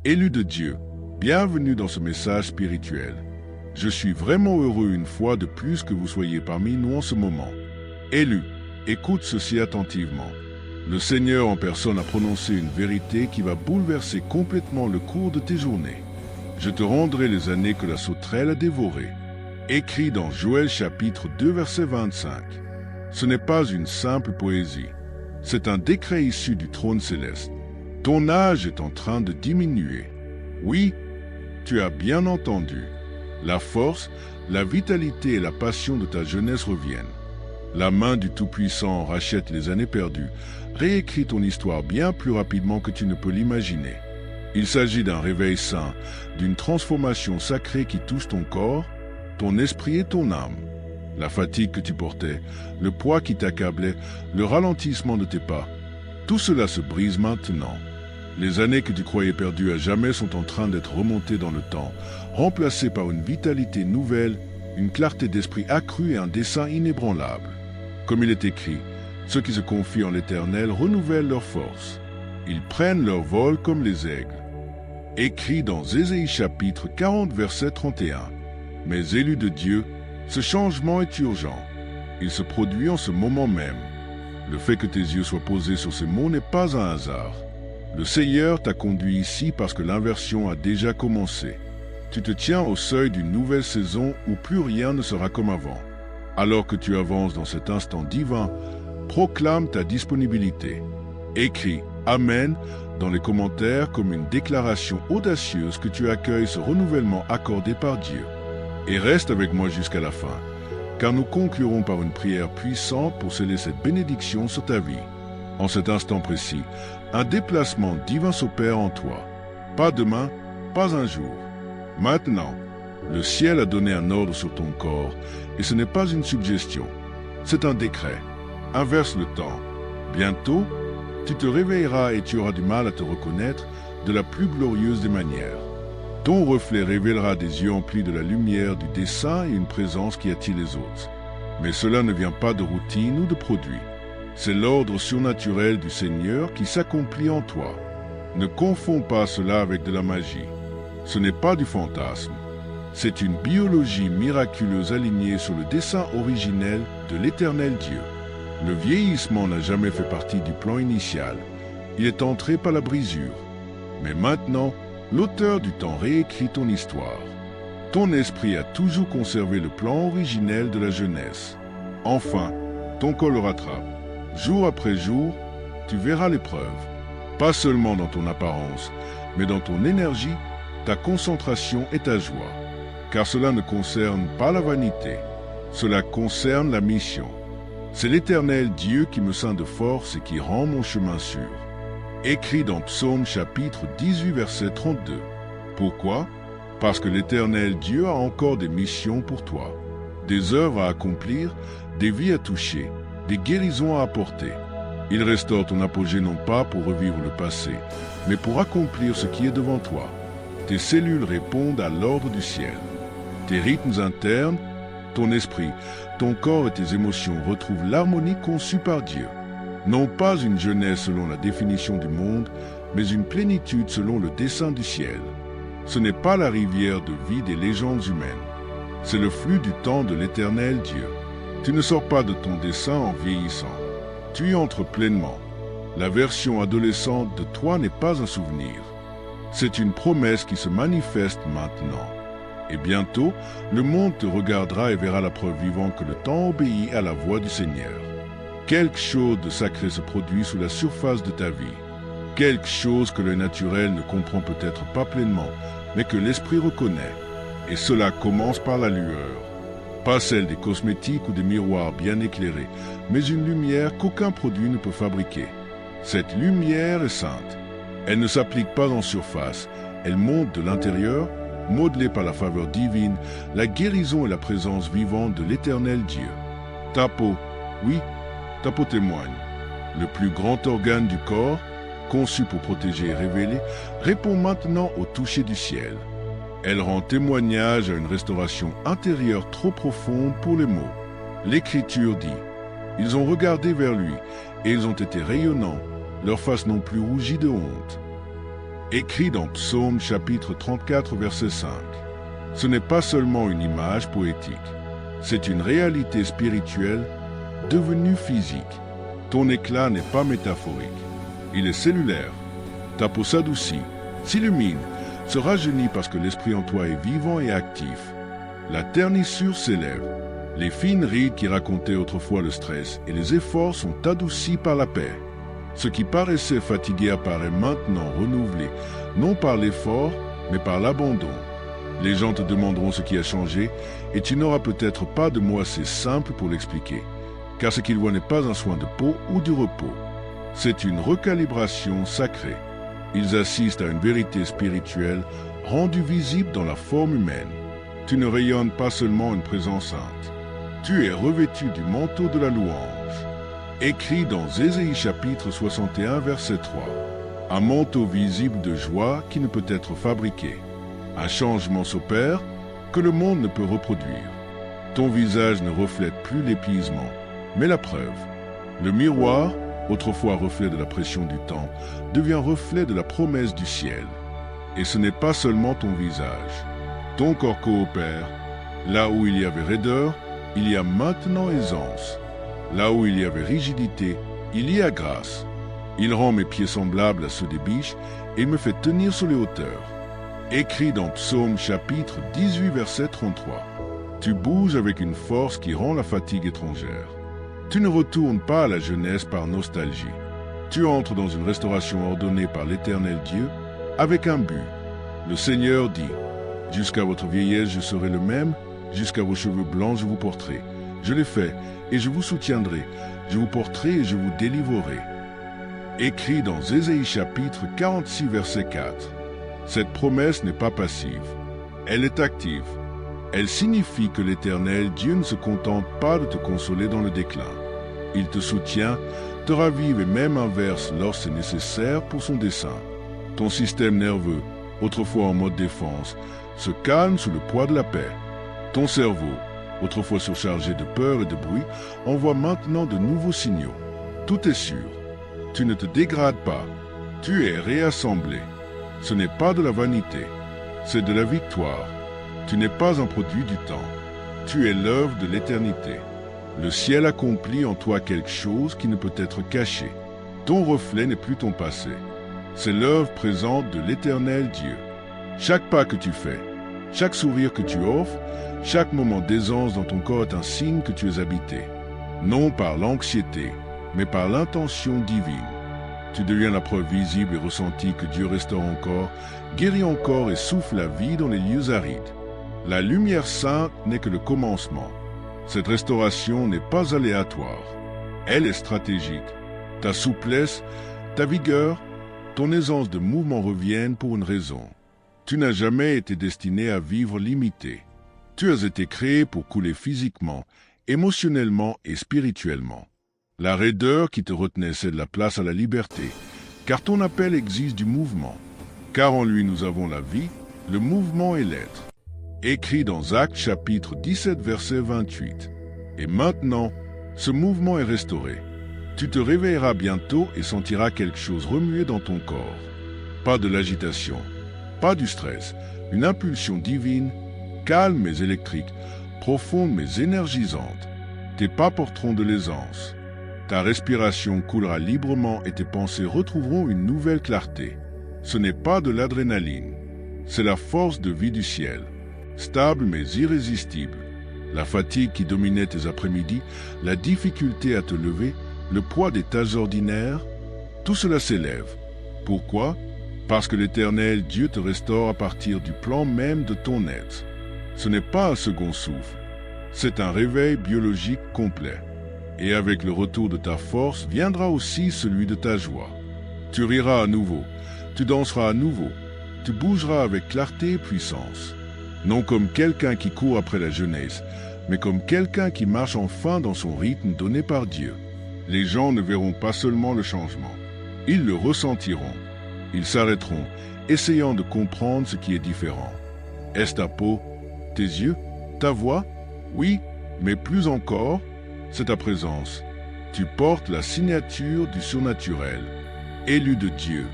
Élu de Dieu, bienvenue dans ce message spirituel. Je suis vraiment heureux une fois de plus que vous soyez parmi nous en ce moment. Élu, écoute ceci attentivement. Le Seigneur en personne a prononcé une vérité qui va bouleverser complètement le cours de tes journées. Je te rendrai les années que la sauterelle a dévorées. Écrit dans Joël chapitre 2 verset 25. Ce n'est pas une simple poésie. C'est un décret issu du trône céleste. Ton âge est en train de diminuer. Oui, tu as bien entendu. La force, la vitalité et la passion de ta jeunesse reviennent. La main du Tout-Puissant rachète les années perdues, réécrit ton histoire bien plus rapidement que tu ne peux l'imaginer. Il s'agit d'un réveil saint, d'une transformation sacrée qui touche ton corps, ton esprit et ton âme. La fatigue que tu portais, le poids qui t'accablait, le ralentissement de tes pas, tout cela se brise maintenant. Les années que tu croyais perdues à jamais sont en train d'être remontées dans le temps, remplacées par une vitalité nouvelle, une clarté d'esprit accrue et un dessein inébranlable. Comme il est écrit, ceux qui se confient en l'Éternel renouvellent leur force. Ils prennent leur vol comme les aigles. Écrit dans Ésaïe chapitre 40 verset 31. Mais élus de Dieu, ce changement est urgent. Il se produit en ce moment même. Le fait que tes yeux soient posés sur ces mots n'est pas un hasard. Le Seigneur t'a conduit ici parce que l'inversion a déjà commencé. Tu te tiens au seuil d'une nouvelle saison où plus rien ne sera comme avant. Alors que tu avances dans cet instant divin, proclame ta disponibilité. Écris « Amen » dans les commentaires comme une déclaration audacieuse que tu accueilles ce renouvellement accordé par Dieu. Et reste avec moi jusqu'à la fin, car nous conclurons par une prière puissante pour sceller cette bénédiction sur ta vie. En cet instant précis, un déplacement divin s'opère en toi. Pas demain, pas un jour. Maintenant, le ciel a donné un ordre sur ton corps, et ce n'est pas une suggestion. C'est un décret. Inverse le temps. Bientôt, tu te réveilleras et tu auras du mal à te reconnaître de la plus glorieuse des manières. Ton reflet révélera des yeux emplis de la lumière du dessein et une présence qui attire les autres. Mais cela ne vient pas de routine ou de produit. C'est l'ordre surnaturel du Seigneur qui s'accomplit en toi. Ne confonds pas cela avec de la magie. Ce n'est pas du fantasme. C'est une biologie miraculeuse alignée sur le dessein originel de l'Éternel Dieu. Le vieillissement n'a jamais fait partie du plan initial. Il est entré par la brisure. Mais maintenant, l'auteur du temps réécrit ton histoire. Ton esprit a toujours conservé le plan originel de la jeunesse. Enfin, ton corps le rattrape. Jour après jour, tu verras l'épreuve. Pas seulement dans ton apparence, mais dans ton énergie, ta concentration et ta joie. Car cela ne concerne pas la vanité. Cela concerne la mission. C'est l'Éternel Dieu qui me ceint de force et qui rend mon chemin sûr. Écrit dans Psaume chapitre 18 verset 32. Pourquoi? Parce que l'Éternel Dieu a encore des missions pour toi. Des œuvres à accomplir, des vies à toucher, des guérisons à apporter. Il restaure ton apogée non pas pour revivre le passé, mais pour accomplir ce qui est devant toi. Tes cellules répondent à l'ordre du ciel. Tes rythmes internes, ton esprit, ton corps et tes émotions retrouvent l'harmonie conçue par Dieu. Non pas une jeunesse selon la définition du monde, mais une plénitude selon le dessein du ciel. Ce n'est pas la rivière de vie des légendes humaines. C'est le flux du temps de l'Éternel Dieu. Tu ne sors pas de ton dessein en vieillissant. Tu y entres pleinement. La version adolescente de toi n'est pas un souvenir. C'est une promesse qui se manifeste maintenant. Et bientôt, le monde te regardera et verra la preuve vivante que le temps obéit à la voix du Seigneur. Quelque chose de sacré se produit sous la surface de ta vie. Quelque chose que le naturel ne comprend peut-être pas pleinement, mais que l'esprit reconnaît. Et cela commence par la lueur. Pas celle des cosmétiques ou des miroirs bien éclairés, mais une lumière qu'aucun produit ne peut fabriquer. Cette lumière est sainte. Elle ne s'applique pas en surface. Elle monte de l'intérieur, modelée par la faveur divine, la guérison et la présence vivante de l'Éternel Dieu. Ta peau, oui, ta peau témoigne. Le plus grand organe du corps, conçu pour protéger et révéler, répond maintenant au toucher du ciel. Elle rend témoignage à une restauration intérieure trop profonde pour les mots. L'Écriture dit « Ils ont regardé vers lui, et ils ont été rayonnants, leurs faces n'ont plus rougi de honte. » écrit dans Psaume chapitre 34 verset 5. Ce n'est pas seulement une image poétique, c'est une réalité spirituelle devenue physique. Ton éclat n'est pas métaphorique, il est cellulaire. Ta peau s'adoucit, s'illumine, se rajeunit parce que l'esprit en toi est vivant et actif. La ternissure s'élève. Les fines rides qui racontaient autrefois le stress et les efforts sont adoucis par la paix. Ce qui paraissait fatigué apparaît maintenant renouvelé, non par l'effort, mais par l'abandon. Les gens te demanderont ce qui a changé, et tu n'auras peut-être pas de mots assez simples pour l'expliquer, car ce qu'ils voient n'est pas un soin de peau ou du repos. C'est une recalibration sacrée. Ils assistent à une vérité spirituelle rendue visible dans la forme humaine. Tu ne rayonnes pas seulement une présence sainte. Tu es revêtu du manteau de la louange. Écrit dans Ésaïe chapitre 61 verset 3. Un manteau visible de joie qui ne peut être fabriqué. Un changement s'opère que le monde ne peut reproduire. Ton visage ne reflète plus l'épuisement, mais la preuve. Le miroir, autrefois reflet de la pression du temps, devient reflet de la promesse du ciel. Et ce n'est pas seulement ton visage. Ton corps coopère. Là où il y avait raideur, il y a maintenant aisance. Là où il y avait rigidité, il y a grâce. Il rend mes pieds semblables à ceux des biches et me fait tenir sur les hauteurs. Écrit dans Psaume chapitre 18 verset 33. Tu bouges avec une force qui rend la fatigue étrangère. Tu ne retournes pas à la jeunesse par nostalgie. Tu entres dans une restauration ordonnée par l'Éternel Dieu avec un but. Le Seigneur dit, « Jusqu'à votre vieillesse je serai le même, jusqu'à vos cheveux blancs je vous porterai. Je l'ai fait, et je vous soutiendrai. Je vous porterai et je vous délivrerai. » Écrit dans Ésaïe chapitre 46 verset 4. Cette promesse n'est pas passive. Elle est active. Elle signifie que l'Éternel Dieu ne se contente pas de te consoler dans le déclin. Il te soutient, te ravive et même inverse lorsque c'est nécessaire pour son dessein. Ton système nerveux, autrefois en mode défense, se calme sous le poids de la paix. Ton cerveau, autrefois surchargé de peur et de bruit, envoie maintenant de nouveaux signaux. Tout est sûr. Tu ne te dégrades pas. Tu es réassemblé. Ce n'est pas de la vanité, c'est de la victoire. Tu n'es pas un produit du temps. Tu es l'œuvre de l'éternité. Le ciel accomplit en toi quelque chose qui ne peut être caché. Ton reflet n'est plus ton passé. C'est l'œuvre présente de l'Éternel Dieu. Chaque pas que tu fais, chaque sourire que tu offres, chaque moment d'aisance dans ton corps est un signe que tu es habité. Non par l'anxiété, mais par l'intention divine. Tu deviens la preuve visible et ressentie que Dieu restaure encore, guérit encore et souffle la vie dans les lieux arides. La lumière sainte n'est que le commencement. Cette restauration n'est pas aléatoire. Elle est stratégique. Ta souplesse, ta vigueur, ton aisance de mouvement reviennent pour une raison. Tu n'as jamais été destiné à vivre limité. Tu as été créé pour couler physiquement, émotionnellement et spirituellement. La raideur qui te retenait cède la place à la liberté, car ton appel exige du mouvement. Car en lui nous avons la vie, le mouvement et l'être. Écrit dans Actes chapitre 17 verset 28. Et maintenant, ce mouvement est restauré. Tu te réveilleras bientôt et sentiras quelque chose remuer dans ton corps. Pas de l'agitation, pas du stress, une impulsion divine, calme mais électrique, profonde mais énergisante. Tes pas porteront de l'aisance. Ta respiration coulera librement et tes pensées retrouveront une nouvelle clarté. Ce n'est pas de l'adrénaline, c'est la force de vie du ciel, stable mais irrésistible. La fatigue qui dominait tes après-midi, la difficulté à te lever, le poids des tâches ordinaires, tout cela s'élève. Pourquoi? Parce que l'Éternel Dieu te restaure à partir du plan même de ton être. Ce n'est pas un second souffle, c'est un réveil biologique complet. Et avec le retour de ta force viendra aussi celui de ta joie. Tu riras à nouveau, tu danseras à nouveau, tu bougeras avec clarté et puissance. Non comme quelqu'un qui court après la jeunesse, mais comme quelqu'un qui marche enfin dans son rythme donné par Dieu. Les gens ne verront pas seulement le changement, ils le ressentiront. Ils s'arrêteront, essayant de comprendre ce qui est différent. Est-ce ta peau, tes yeux, ta voix? Oui, mais plus encore, c'est ta présence. Tu portes la signature du surnaturel. Élu de Dieu,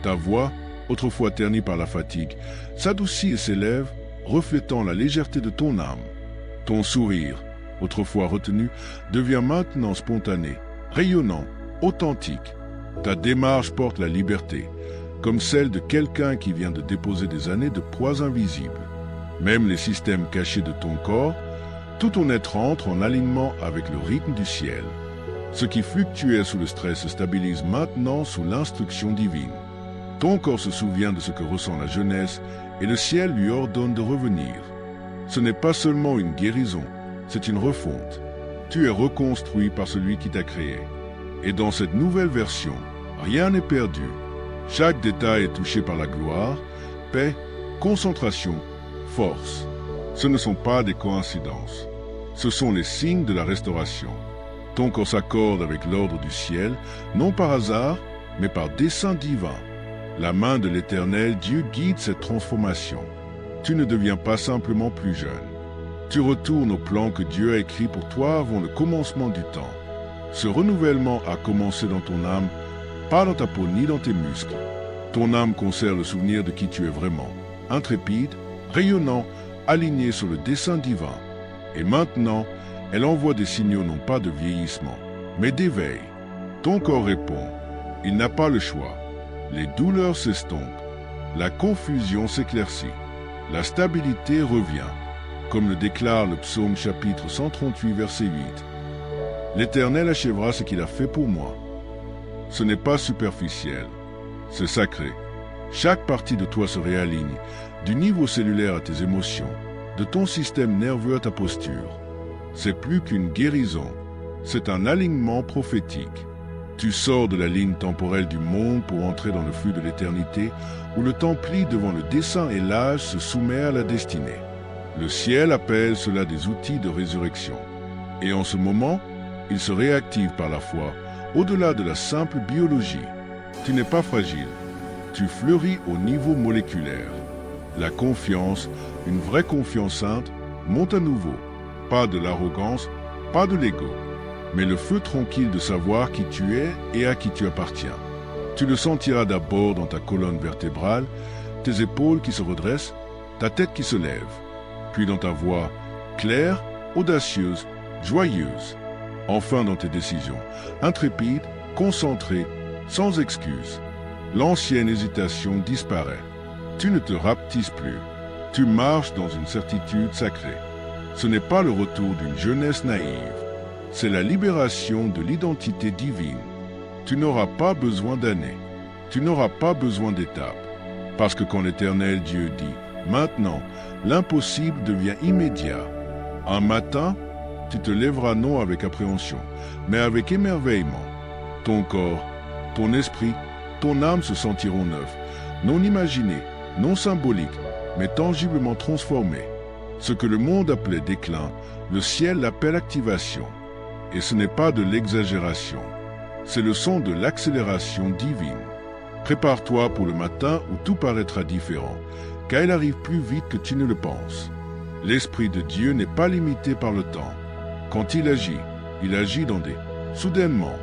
ta voix, autrefois terni par la fatigue, s'adoucit et s'élève, reflétant la légèreté de ton âme. Ton sourire, autrefois retenu, devient maintenant spontané, rayonnant, authentique. Ta démarche porte la liberté, comme celle de quelqu'un qui vient de déposer des années de poids invisibles. Même les systèmes cachés de ton corps, tout ton être entre en alignement avec le rythme du ciel. Ce qui fluctuait sous le stress se stabilise maintenant sous l'instruction divine. Ton corps se souvient de ce que ressent la jeunesse et le ciel lui ordonne de revenir. Ce n'est pas seulement une guérison, c'est une refonte. Tu es reconstruit par celui qui t'a créé. Et dans cette nouvelle version, rien n'est perdu. Chaque détail est touché par la gloire, paix, concentration, force. Ce ne sont pas des coïncidences. Ce sont les signes de la restauration. Ton corps s'accorde avec l'ordre du ciel, non par hasard, mais par dessein divin. La main de l'Éternel Dieu guide cette transformation. Tu ne deviens pas simplement plus jeune. Tu retournes au plan que Dieu a écrit pour toi avant le commencement du temps. Ce renouvellement a commencé dans ton âme, pas dans ta peau ni dans tes muscles. Ton âme conserve le souvenir de qui tu es vraiment, intrépide, rayonnant, aligné sur le dessein divin. Et maintenant, elle envoie des signaux non pas de vieillissement, mais d'éveil. Ton corps répond. Il n'a pas le choix. Les douleurs s'estompent. La confusion s'éclaircit. La stabilité revient, comme le déclare le psaume chapitre 138, verset 8. L'Éternel achèvera ce qu'il a fait pour moi. Ce n'est pas superficiel, c'est sacré. Chaque partie de toi se réaligne, du niveau cellulaire à tes émotions, de ton système nerveux à ta posture. C'est plus qu'une guérison, c'est un alignement prophétique. Tu sors de la ligne temporelle du monde pour entrer dans le flux de l'éternité, où le temps plie devant le dessein et l'âge se soumet à la destinée. Le ciel appelle cela des outils de résurrection. Et en ce moment, il se réactive par la foi, au-delà de la simple biologie. Tu n'es pas fragile, tu fleuris au niveau moléculaire. La confiance, une vraie confiance sainte, monte à nouveau. Pas de l'arrogance, pas de l'ego, mais le feu tranquille de savoir qui tu es et à qui tu appartiens. Tu le sentiras d'abord dans ta colonne vertébrale, tes épaules qui se redressent, ta tête qui se lève, puis dans ta voix claire, audacieuse, joyeuse. Enfin dans tes décisions, intrépide, concentré, sans excuse. L'ancienne hésitation disparaît. Tu ne te rapetisses plus. Tu marches dans une certitude sacrée. Ce n'est pas le retour d'une jeunesse naïve. C'est la libération de l'identité divine. Tu n'auras pas besoin d'années. Tu n'auras pas besoin d'étapes. Parce que quand l'Éternel Dieu dit « Maintenant, l'impossible devient immédiat », un matin, tu te lèveras non avec appréhension, mais avec émerveillement. Ton corps, ton esprit, ton âme se sentiront neufs, non imaginés, non symboliques, mais tangiblement transformés. Ce que le monde appelait déclin, le ciel l'appelle activation. Et ce n'est pas de l'exagération, c'est le son de l'accélération divine. Prépare-toi pour le matin où tout paraîtra différent, car il arrive plus vite que tu ne le penses. L'Esprit de Dieu n'est pas limité par le temps. Quand il agit dans des soudainement.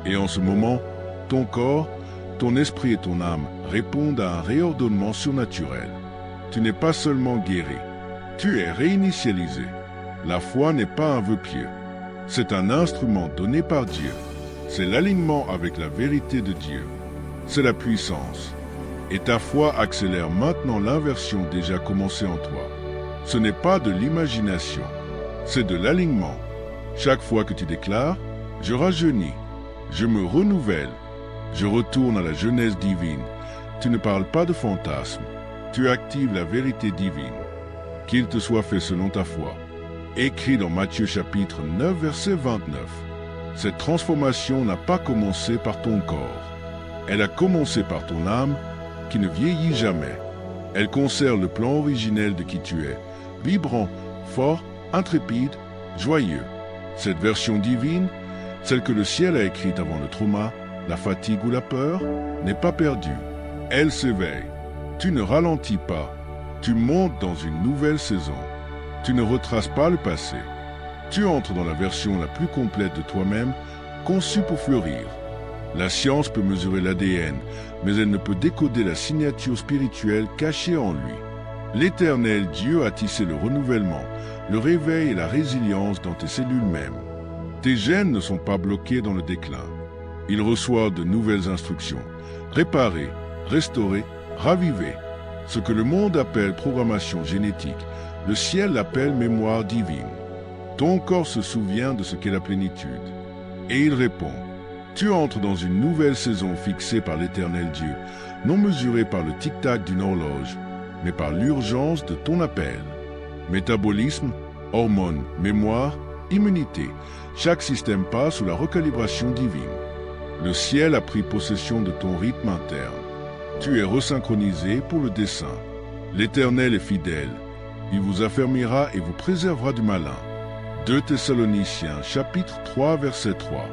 Et en ce moment, ton corps, ton esprit et ton âme répondent à un réordonnement surnaturel. Tu n'es pas seulement guéri, tu es réinitialisé. La foi n'est pas un vœu pieux. C'est un instrument donné par Dieu. C'est l'alignement avec la vérité de Dieu. C'est la puissance. Et ta foi accélère maintenant l'inversion déjà commencée en toi. Ce n'est pas de l'imagination, c'est de l'alignement. Chaque fois que tu déclares « Je rajeunis, je me renouvelle, je retourne à la jeunesse divine », tu ne parles pas de fantasme, tu actives la vérité divine. Qu'il te soit fait selon ta foi. Écrit dans Matthieu chapitre 9, verset 29. Cette transformation n'a pas commencé par ton corps. Elle a commencé par ton âme qui ne vieillit jamais. Elle conserve le plan originel de qui tu es, vibrant, fort, intrépide, joyeux. Cette version divine, celle que le ciel a écrite avant le trauma, la fatigue ou la peur, n'est pas perdue. Elle s'éveille. Tu ne ralentis pas. Tu montes dans une nouvelle saison. Tu ne retraces pas le passé. Tu entres dans la version la plus complète de toi-même, conçue pour fleurir. La science peut mesurer l'ADN, mais elle ne peut décoder la signature spirituelle cachée en lui. L'Éternel Dieu a tissé le renouvellement, le réveil et la résilience dans tes cellules mêmes. Tes gènes ne sont pas bloqués dans le déclin. Ils reçoivent de nouvelles instructions. Réparer, restaurer, raviver. Ce que le monde appelle programmation génétique, le ciel l'appelle mémoire divine. Ton corps se souvient de ce qu'est la plénitude. Et il répond, tu entres dans une nouvelle saison fixée par l'Éternel Dieu, non mesurée par le tic-tac d'une horloge, mais par l'urgence de ton appel. Métabolisme, hormones, mémoire, immunité, chaque système passe sous la recalibration divine. Le ciel a pris possession de ton rythme interne. Tu es resynchronisé pour le dessein. L'Éternel est fidèle. Il vous affermira et vous préservera du malin. 2 Thessaloniciens, chapitre 3, verset 3.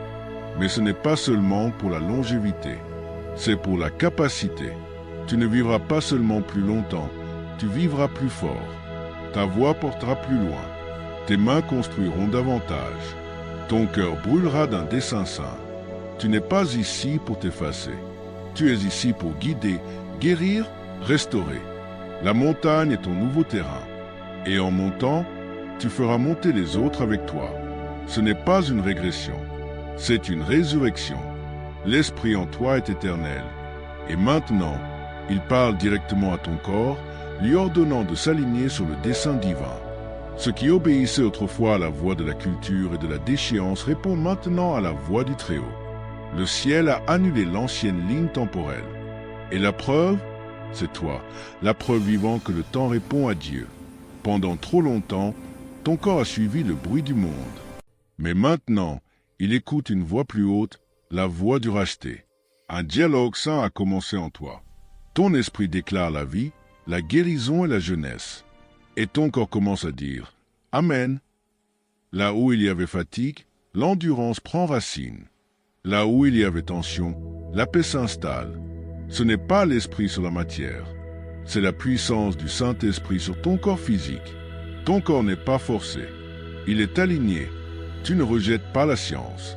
Mais ce n'est pas seulement pour la longévité, c'est pour la capacité. Tu ne vivras pas seulement plus longtemps, tu vivras plus fort. Ta voix portera plus loin. Tes mains construiront davantage. Ton cœur brûlera d'un dessein saint. Tu n'es pas ici pour t'effacer. Tu es ici pour guider, guérir, restaurer. La montagne est ton nouveau terrain. Et en montant, tu feras monter les autres avec toi. Ce n'est pas une régression, c'est une résurrection. L'esprit en toi est éternel. Et maintenant, il parle directement à ton corps, lui ordonnant de s'aligner sur le dessein divin. Ce qui obéissait autrefois à la voix de la culture et de la déchéance répond maintenant à la voix du Très-Haut. Le ciel a annulé l'ancienne ligne temporelle. Et la preuve, c'est toi, la preuve vivante que le temps répond à Dieu. Pendant trop longtemps, ton corps a suivi le bruit du monde. Mais maintenant, il écoute une voix plus haute, la voix du racheté. Un dialogue saint a commencé en toi. Ton esprit déclare la vie, la guérison et la jeunesse. Et ton corps commence à dire « Amen ». Là où il y avait fatigue, l'endurance prend racine. Là où il y avait tension, la paix s'installe. Ce n'est pas l'esprit sur la matière, c'est la puissance du Saint-Esprit sur ton corps physique. Ton corps n'est pas forcé, il est aligné. Tu ne rejettes pas la science.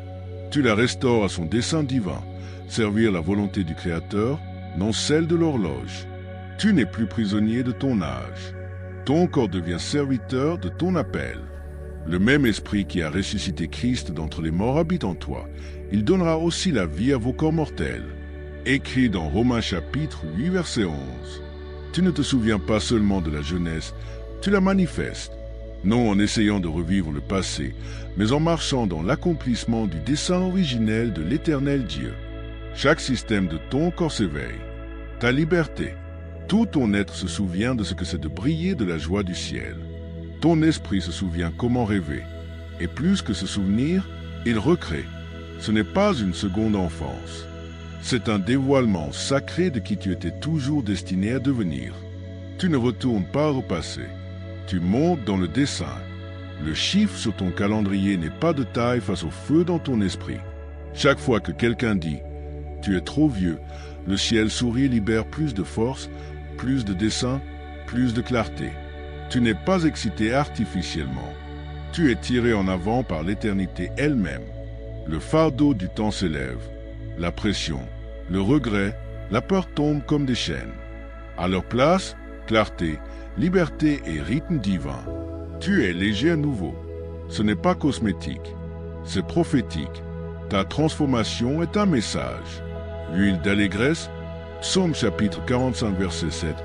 Tu la restaures à son dessein divin, servir la volonté du Créateur, non celle de l'horloge. Tu n'es plus prisonnier de ton âge. Ton corps devient serviteur de ton appel. Le même esprit qui a ressuscité Christ d'entre les morts habite en toi. Il donnera aussi la vie à vos corps mortels. Écrit dans Romains chapitre 8, verset 11. Tu ne te souviens pas seulement de la jeunesse, tu la manifestes. Non en essayant de revivre le passé, mais en marchant dans l'accomplissement du dessein originel de l'Éternel Dieu. Chaque système de ton corps s'éveille. Ta liberté. Tout ton être se souvient de ce que c'est de briller de la joie du ciel. Ton esprit se souvient comment rêver. Et plus que se souvenir, il recrée. Ce n'est pas une seconde enfance. C'est un dévoilement sacré de qui tu étais toujours destiné à devenir. Tu ne retournes pas au passé. Tu montes dans le dessein. Le chiffre sur ton calendrier n'est pas de taille face au feu dans ton esprit. Chaque fois que quelqu'un dit « Tu es trop vieux », le ciel sourit et libère plus de force, plus de dessein, plus de clarté. Tu n'es pas excité artificiellement. Tu es tiré en avant par l'éternité elle-même. Le fardeau du temps s'élève. La pression, le regret, la peur tombent comme des chaînes. À leur place, clarté, liberté et rythme divin. Tu es léger à nouveau. Ce n'est pas cosmétique, c'est prophétique. Ta transformation est un message. L'huile d'allégresse, Psaume chapitre 45 verset 7,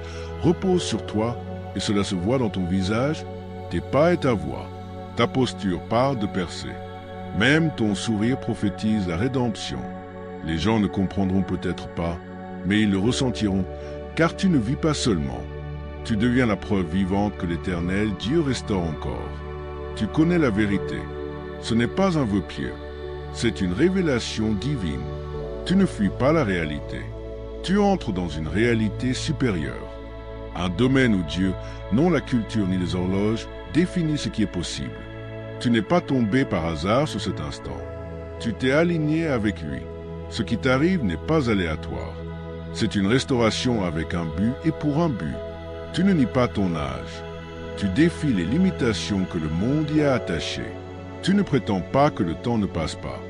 repose sur toi et cela se voit dans ton visage, tes pas et ta voix. Ta posture parle de percer. Même ton sourire prophétise la rédemption. Les gens ne comprendront peut-être pas, mais ils le ressentiront, car tu ne vis pas seulement. Tu deviens la preuve vivante que l'Éternel Dieu restaure encore. Tu connais la vérité. Ce n'est pas un vœu pieux, c'est une révélation divine. Tu ne fuis pas la réalité. Tu entres dans une réalité supérieure. Un domaine où Dieu, non la culture ni les horloges, définit ce qui est possible. Tu n'es pas tombé par hasard sur cet instant. Tu t'es aligné avec lui. Ce qui t'arrive n'est pas aléatoire. C'est une restauration avec un but et pour un but. Tu ne nies pas ton âge. Tu défies les limitations que le monde y a attachées. Tu ne prétends pas que le temps ne passe pas.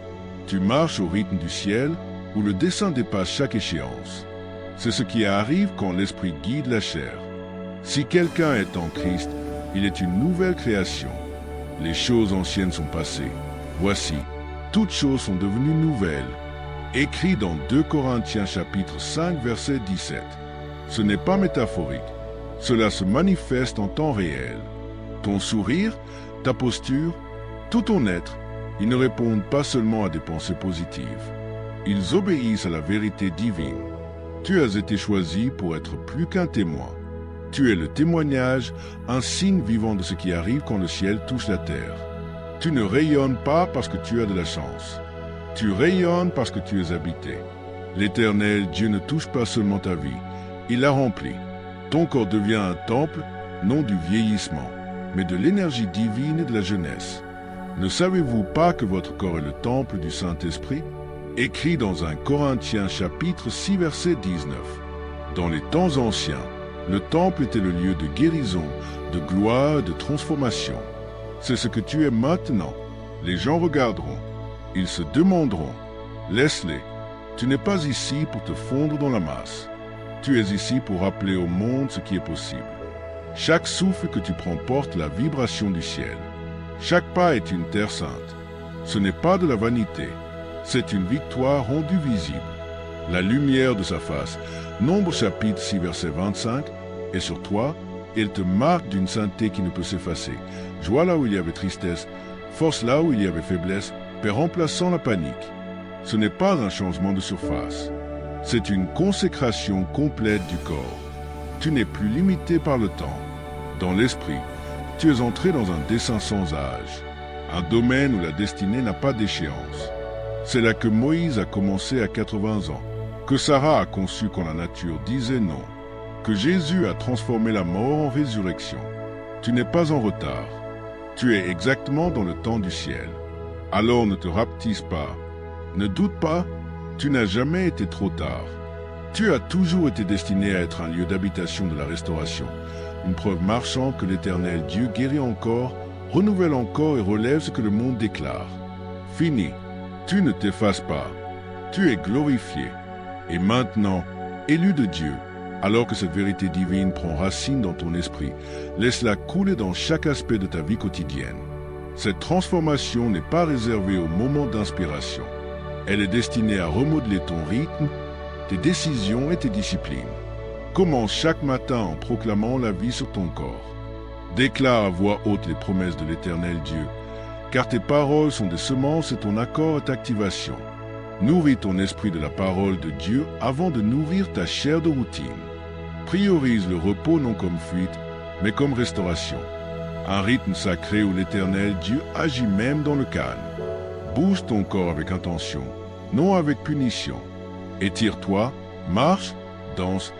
Tu marches au rythme du ciel, où le dessein dépasse chaque échéance. C'est ce qui arrive quand l'esprit guide la chair. Si quelqu'un est en Christ, il est une nouvelle création. Les choses anciennes sont passées. Voici, toutes choses sont devenues nouvelles. Écrit dans 2 Corinthiens chapitre 5 verset 17. Ce n'est pas métaphorique. Cela se manifeste en temps réel. Ton sourire, ta posture, tout ton être, ils ne répondent pas seulement à des pensées positives. Ils obéissent à la vérité divine. Tu as été choisi pour être plus qu'un témoin. Tu es le témoignage, un signe vivant de ce qui arrive quand le ciel touche la terre. Tu ne rayonnes pas parce que tu as de la chance. Tu rayonnes parce que tu es habité. L'Éternel Dieu ne touche pas seulement ta vie, il la remplit. Ton corps devient un temple, non du vieillissement, mais de l'énergie divine et de la jeunesse. Ne savez-vous pas que votre corps est le temple du Saint-Esprit? Écrit dans 1 Corinthiens chapitre 6 verset 19. Dans les temps anciens, le temple était le lieu de guérison, de gloire, de transformation. C'est ce que tu es maintenant. Les gens regarderont. Ils se demanderont. Laisse-les. Tu n'es pas ici pour te fondre dans la masse. Tu es ici pour rappeler au monde ce qui est possible. Chaque souffle que tu prends porte la vibration du ciel. Chaque pas est une terre sainte. Ce n'est pas de la vanité. C'est une victoire rendue visible. La lumière de sa face. Nombre chapitre 6 verset 25. Et sur toi, elle te marque d'une sainteté qui ne peut s'effacer. Joie là où il y avait tristesse, force là où il y avait faiblesse, paix remplaçant la panique. Ce n'est pas un changement de surface. C'est une consécration complète du corps. Tu n'es plus limité par le temps. Dans l'esprit, tu es entré dans un dessein sans âge, un domaine où la destinée n'a pas d'échéance. C'est là que Moïse a commencé à 80 ans, que Sarah a conçu quand la nature disait non, que Jésus a transformé la mort en résurrection. Tu n'es pas en retard. Tu es exactement dans le temps du ciel. Alors ne te rapetisse pas. Ne doute pas, tu n'as jamais été trop tard. Tu as toujours été destiné à être un lieu d'habitation de la restauration, une preuve marchande que l'Éternel Dieu guérit encore, renouvelle encore et relève ce que le monde déclare. Fini, tu ne t'effaces pas. Tu es glorifié. Et maintenant, élu de Dieu, alors que cette vérité divine prend racine dans ton esprit, laisse-la couler dans chaque aspect de ta vie quotidienne. Cette transformation n'est pas réservée au moment d'inspiration. Elle est destinée à remodeler ton rythme, tes décisions et tes disciplines. Commence chaque matin en proclamant la vie sur ton corps. Déclare à voix haute les promesses de l'Éternel Dieu, car tes paroles sont des semences et ton accord est activation. Nourris ton esprit de la parole de Dieu avant de nourrir ta chair de routine. Priorise le repos non comme fuite, mais comme restauration. Un rythme sacré où l'Éternel Dieu agit même dans le calme. Bouge ton corps avec intention, non avec punition. Étire-toi, marche, danse,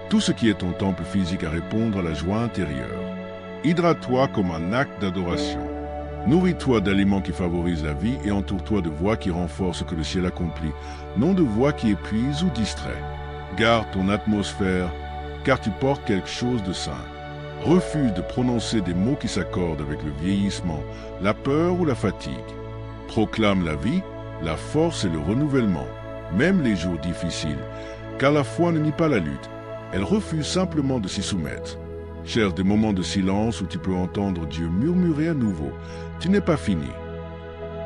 tout ce qui est ton temple physique à répondre à la joie intérieure. Hydrate-toi comme un acte d'adoration. Nourris-toi d'aliments qui favorisent la vie et entoure-toi de voix qui renforcent ce que le ciel accomplit, non de voix qui épuisent ou distraient. Garde ton atmosphère, car tu portes quelque chose de saint. Refuse de prononcer des mots qui s'accordent avec le vieillissement, la peur ou la fatigue. Proclame la vie, la force et le renouvellement, même les jours difficiles, car la foi ne nie pas la lutte. Elle refuse simplement de s'y soumettre. Cherche des moments de silence où tu peux entendre Dieu murmurer à nouveau. Tu n'es pas fini.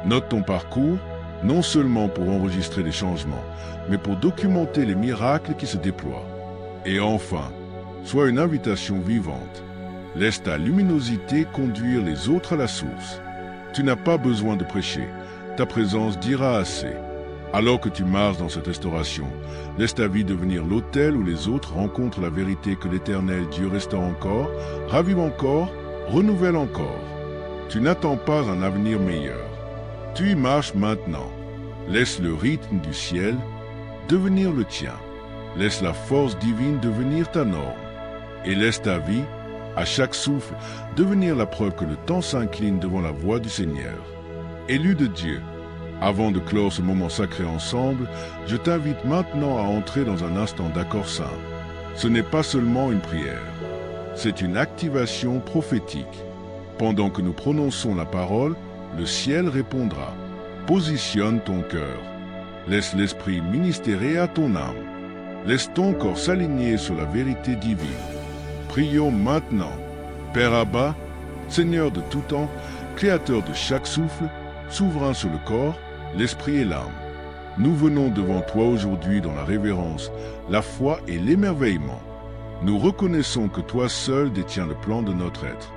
Note ton parcours, non seulement pour enregistrer les changements, mais pour documenter les miracles qui se déploient. Et enfin, sois une invitation vivante. Laisse ta luminosité conduire les autres à la source. Tu n'as pas besoin de prêcher. Ta présence dira assez. Alors que tu marches dans cette restauration, laisse ta vie devenir l'autel où les autres rencontrent la vérité que l'Éternel Dieu restaure encore, ravive encore, renouvelle encore. Tu n'attends pas un avenir meilleur. Tu y marches maintenant. Laisse le rythme du ciel devenir le tien. Laisse la force divine devenir ta norme. Et laisse ta vie, à chaque souffle, devenir la preuve que le temps s'incline devant la voix du Seigneur. Élu de Dieu, avant de clore ce moment sacré ensemble, je t'invite maintenant à entrer dans un instant d'accord saint. Ce n'est pas seulement une prière, c'est une activation prophétique. Pendant que nous prononçons la parole, le ciel répondra. Positionne ton cœur. Laisse l'Esprit ministérer à ton âme. Laisse ton corps s'aligner sur la vérité divine. Prions maintenant. Père Abba, Seigneur de tout temps, Créateur de chaque souffle, souverain sur le corps, l'esprit et l'âme. Nous venons devant toi aujourd'hui dans la révérence, la foi et l'émerveillement. Nous reconnaissons que toi seul détiens le plan de notre être.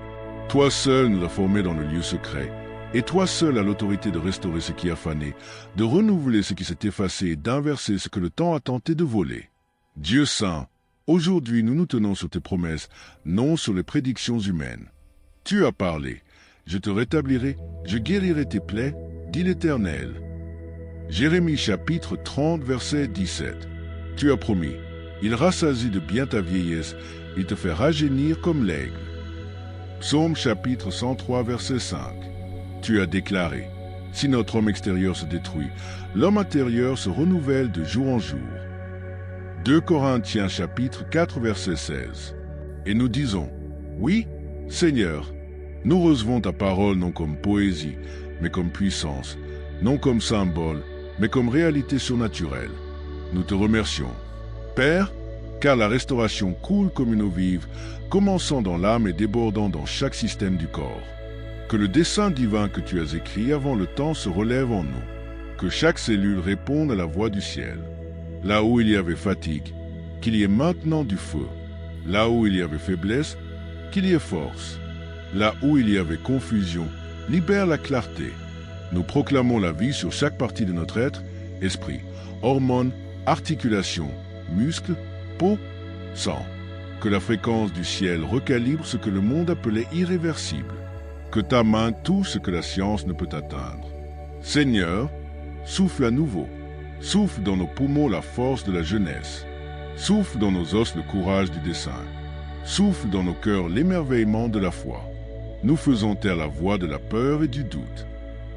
Toi seul nous as formés dans le lieu secret. Et toi seul as l'autorité de restaurer ce qui a fané, de renouveler ce qui s'est effacé et d'inverser ce que le temps a tenté de voler. Dieu saint, aujourd'hui nous nous tenons sur tes promesses, non sur les prédictions humaines. Tu as parlé. Je te rétablirai, je guérirai tes plaies, dit l'Éternel. Jérémie chapitre 30 verset 17. Tu as promis, il rassasie de bien ta vieillesse, il te fait rajeunir comme l'aigle. Psaume chapitre 103 verset 5. Tu as déclaré, si notre homme extérieur se détruit, l'homme intérieur se renouvelle de jour en jour. 2 Corinthiens chapitre 4 verset 16. Et nous disons, oui, Seigneur, nous recevons ta parole non comme poésie, mais comme puissance, non comme symbole, mais comme réalité surnaturelle. Nous te remercions, Père, car la restauration coule comme une eau vive, commençant dans l'âme et débordant dans chaque système du corps. Que le dessein divin que tu as écrit avant le temps se relève en nous, que chaque cellule réponde à la voix du ciel. Là où il y avait fatigue, qu'il y ait maintenant du feu. Là où il y avait faiblesse, qu'il y ait force. Là où il y avait confusion, libère la clarté. Nous proclamons la vie sur chaque partie de notre être, esprit, hormones, articulations, muscles, peau, sang. Que la fréquence du ciel recalibre ce que le monde appelait irréversible. Que ta main touche ce que la science ne peut atteindre. Seigneur, souffle à nouveau. Souffle dans nos poumons la force de la jeunesse. Souffle dans nos os le courage du dessein. Souffle dans nos cœurs l'émerveillement de la foi. Nous faisons taire la voix de la peur et du doute.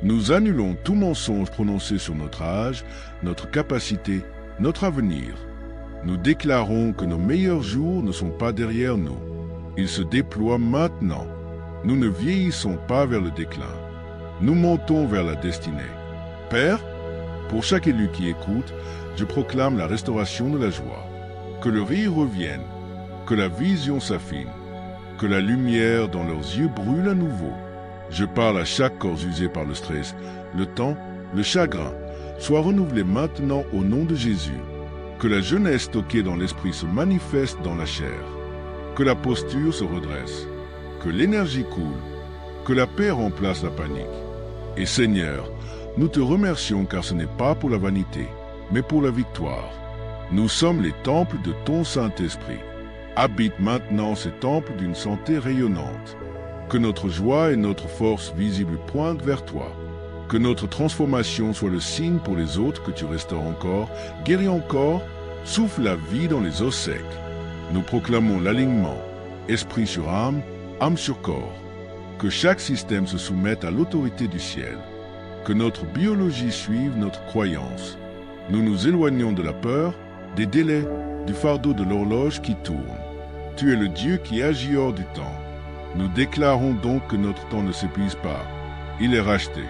Nous annulons tout mensonge prononcé sur notre âge, notre capacité, notre avenir. Nous déclarons que nos meilleurs jours ne sont pas derrière nous. Ils se déploient maintenant. Nous ne vieillissons pas vers le déclin. Nous montons vers la destinée. Père, pour chaque élu qui écoute, je proclame la restauration de la joie. Que le rire revienne, que la vision s'affine, que la lumière dans leurs yeux brûle à nouveau. Je parle à chaque corps usé par le stress, le temps, le chagrin, soit renouvelé maintenant au nom de Jésus. Que la jeunesse stockée dans l'esprit se manifeste dans la chair. Que la posture se redresse. Que l'énergie coule, que la paix remplace la panique. Et Seigneur, nous te remercions car ce n'est pas pour la vanité, mais pour la victoire. Nous sommes les temples de ton Saint-Esprit. Habite maintenant ces temples d'une santé rayonnante. Que notre joie et notre force visible pointent vers toi. Que notre transformation soit le signe pour les autres que tu restaures encore, guéris encore, souffle la vie dans les os secs. Nous proclamons l'alignement, esprit sur âme, âme sur corps. Que chaque système se soumette à l'autorité du ciel. Que notre biologie suive notre croyance. Nous nous éloignons de la peur, des délais, du fardeau de l'horloge qui tourne. Tu es le Dieu qui agit hors du temps. Nous déclarons donc que notre temps ne s'épuise pas. Il est racheté.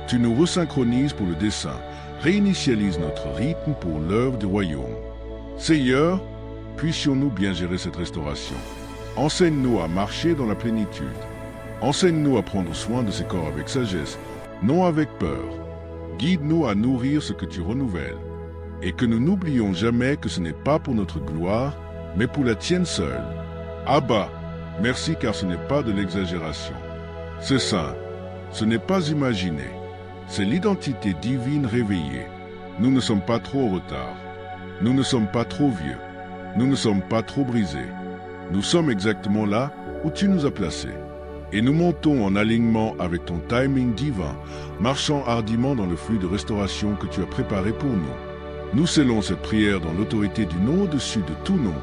Tu nous resynchronises pour le dessein, réinitialises notre rythme pour l'œuvre du royaume. Seigneur, puissions-nous bien gérer cette restauration. Enseigne-nous à marcher dans la plénitude. Enseigne-nous à prendre soin de ces corps avec sagesse, non avec peur. Guide-nous à nourrir ce que tu renouvelles. Et que nous n'oublions jamais que ce n'est pas pour notre gloire, mais pour la tienne seule. Abba, merci car ce n'est pas de l'exagération. C'est saint, ce n'est pas imaginé. C'est l'identité divine réveillée. Nous ne sommes pas trop en retard. Nous ne sommes pas trop vieux. Nous ne sommes pas trop brisés. Nous sommes exactement là où tu nous as placés. Et nous montons en alignement avec ton timing divin, marchant hardiment dans le flux de restauration que tu as préparé pour nous. Nous scellons cette prière dans l'autorité du nom au-dessus de tout nom,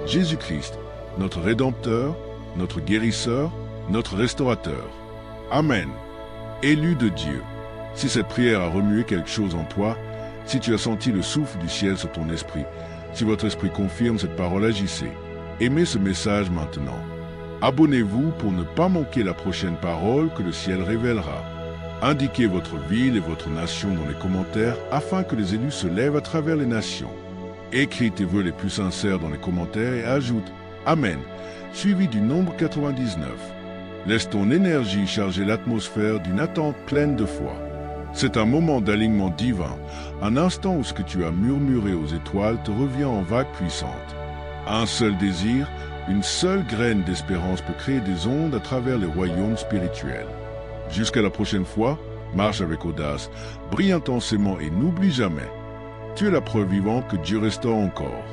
Jésus-Christ, notre Rédempteur, notre Guérisseur, notre Restaurateur. Amen. Élu de Dieu, si cette prière a remué quelque chose en toi, si tu as senti le souffle du ciel sur ton esprit, si votre esprit confirme cette parole, agissez. Aimez ce message maintenant. Abonnez-vous pour ne pas manquer la prochaine parole que le ciel révélera. Indiquez votre ville et votre nation dans les commentaires afin que les élus se lèvent à travers les nations. Écris tes vœux les plus sincères dans les commentaires et ajoute « Amen » suivi du nombre 99. Laisse ton énergie charger l'atmosphère d'une attente pleine de foi. C'est un moment d'alignement divin, un instant où ce que tu as murmuré aux étoiles te revient en vagues puissantes. Un seul désir, une seule graine d'espérance peut créer des ondes à travers les royaumes spirituels. Jusqu'à la prochaine fois, marche avec audace, brille intensément et n'oublie jamais. Tu es la preuve vivante que Dieu restaure encore.